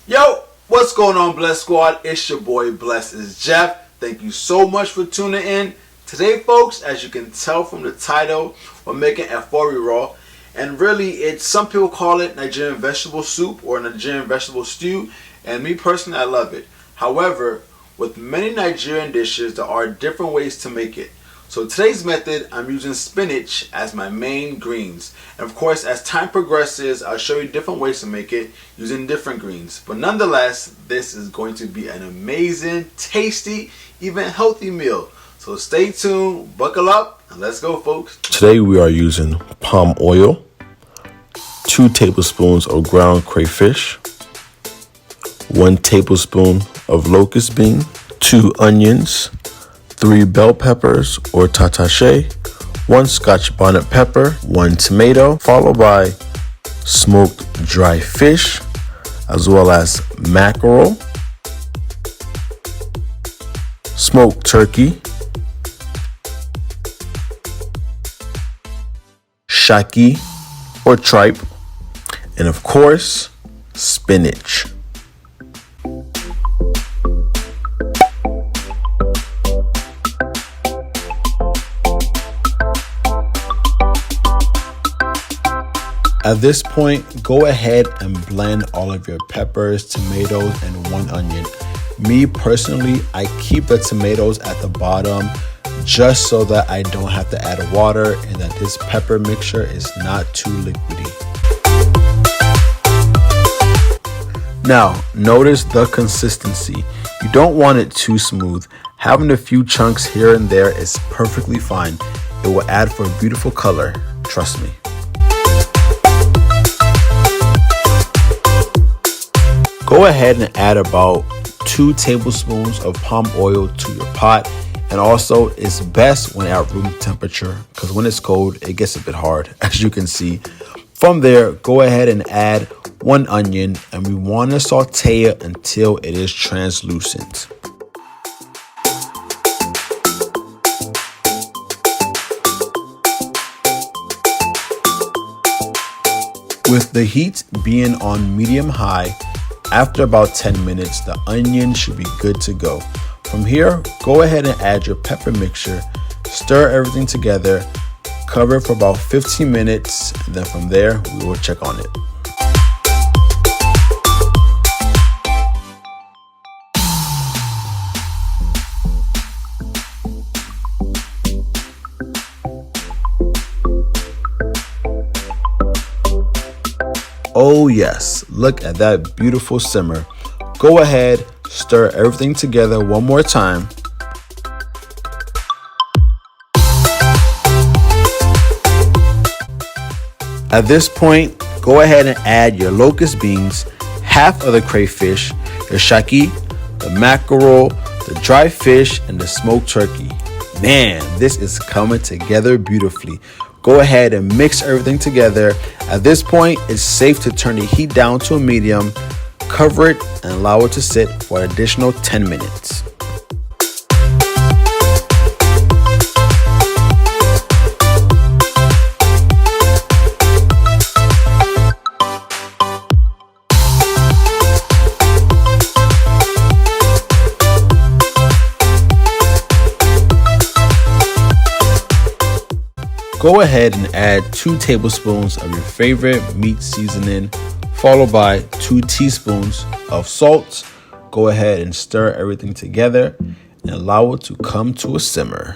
Yo, what's going on, Bless Squad? It's your boy Blessitsjeff. Thank you so much for tuning in. Today, folks, as you can tell from the title, we're making Efo Riro. And really, some people call it Nigerian vegetable soup or Nigerian vegetable stew. And me personally, I love it. However, with many Nigerian dishes, there are different ways to make it. So today's method, I'm using spinach as my main greens. And of course, as time progresses, I'll show you different ways to make it using different greens. But nonetheless, this is going to be an amazing, tasty, even healthy meal. So stay tuned, buckle up, and let's go, folks. Today we are using palm oil, 2 tablespoons of ground crayfish, 1 tablespoon of locust bean, 2 onions, 3 bell peppers or tatashe, 1 Scotch bonnet pepper, 1 tomato, followed by smoked dry fish, as well as mackerel, smoked turkey, Shaki or tripe, and of course, spinach. At this point, go ahead and blend all of your peppers, tomatoes, and 1 onion. Me personally, I keep the tomatoes at the bottom just so that I don't have to add water and that this pepper mixture is not too liquidy. Now, notice the consistency. You don't want it too smooth. Having a few chunks here and there is perfectly fine. It will add for a beautiful color, trust me. Go ahead and add about 2 tablespoons of palm oil to your pot. And also, it's best when at room temperature because when it's cold, it gets a bit hard, as you can see. From there, go ahead and add 1 onion, and we want to saute it until it is translucent. With the heat being on medium-high, after about 10 minutes, the onion should be good to go. From here, go ahead and add your pepper mixture, stir everything together, cover it for about 15 minutes, and then from there, we will check on it. Oh yes, look at that beautiful simmer. Go ahead, stir everything together one more time. At this point, go ahead and add your locust beans, half of the crayfish, your shaki, the mackerel, the dry fish, and the smoked turkey. Man, this is coming together beautifully. Go ahead and mix everything together. At this point, it's safe to turn the heat down to a medium, cover it, and allow it to sit for an additional 10 minutes. Go ahead and add 2 tablespoons of your favorite meat seasoning, followed by 2 teaspoons of salt. Go ahead and stir everything together and allow it to come to a simmer.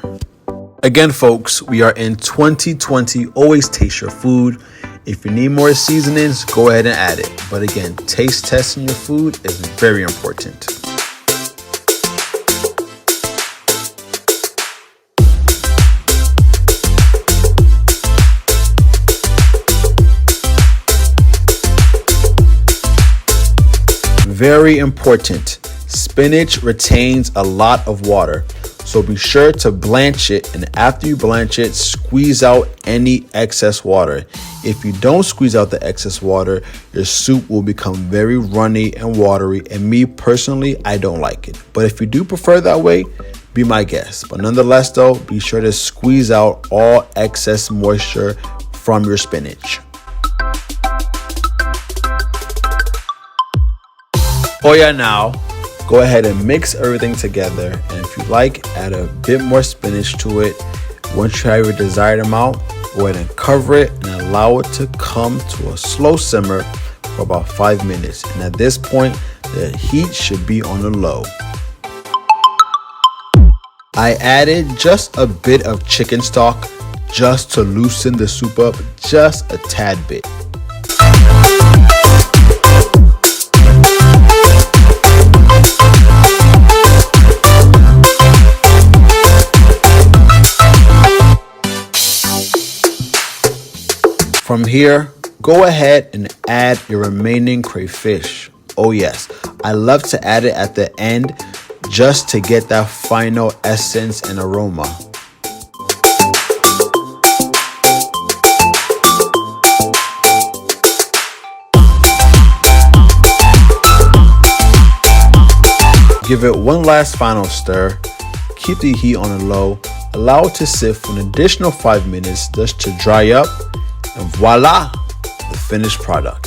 Again, folks, we are in 2020. Always taste your food. If you need more seasonings, go ahead and add it. But again, taste testing your food is very important. Very important, spinach retains a lot of water, so be sure to blanch it, and after you blanch it, squeeze out any excess water. If you don't squeeze out the excess water, your soup will become very runny and watery, and me personally, I don't like it. But if you do prefer that way, be my guest. But nonetheless though, be sure to squeeze out all excess moisture from your spinach. Oh yeah, now go ahead and mix everything together, and if you like, add a bit more spinach to it. Once you have your desired amount, go ahead and cover it and allow it to come to a slow simmer for about 5 minutes. And at this point, the heat should be on the low. I added just a bit of chicken stock just to loosen the soup up just a tad bit. From here, go ahead and add your remaining crayfish. Oh yes, I love to add it at the end just to get that final essence and aroma. Give it one last final stir, keep the heat on a low, allow it to sit for an additional 5 minutes just to dry up, and voila, the finished product.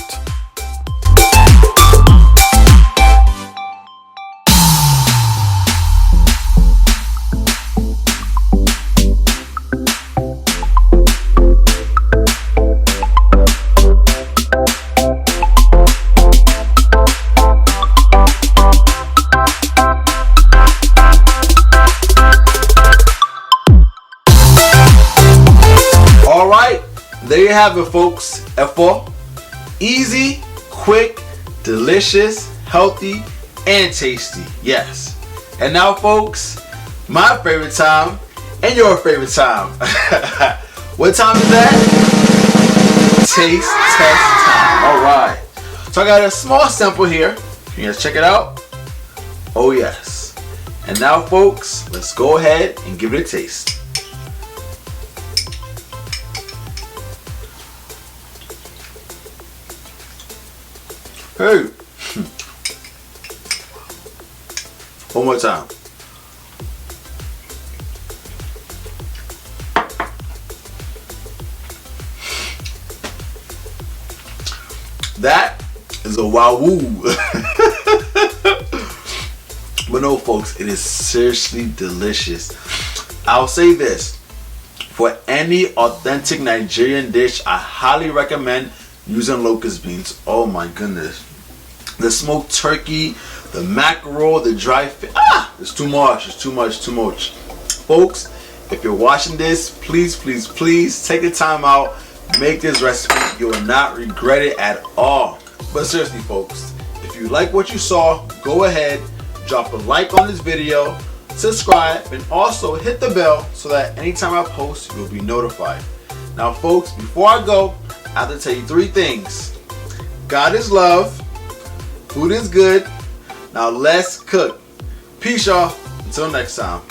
There you have it, folks. Efo. Easy, quick, delicious, healthy, and tasty. Yes. And now, folks, my favorite time and your favorite time. What time is that? Taste test time. Alright. So I got a small sample here. You guys check it out? Oh yes. And now, folks, let's go ahead and give it a taste. Hey, one more time. That is a wowoo. But no, folks, it is seriously delicious. I'll say this, for any authentic Nigerian dish, I highly recommend using locust beans. Oh my goodness. The smoked turkey, the mackerel, the dry fish. It's too much. It's too much. Too much. Folks, if you're watching this, please, please, please take the time out. Make this recipe. You will not regret it at all. But seriously, folks, if you like what you saw, go ahead, drop a like on this video, subscribe, and also hit the bell so that anytime I post, you'll be notified. Now, folks, before I go, I have to tell you 3 things. God is love. Food is good. Now let's cook. Peace, y'all. Until next time.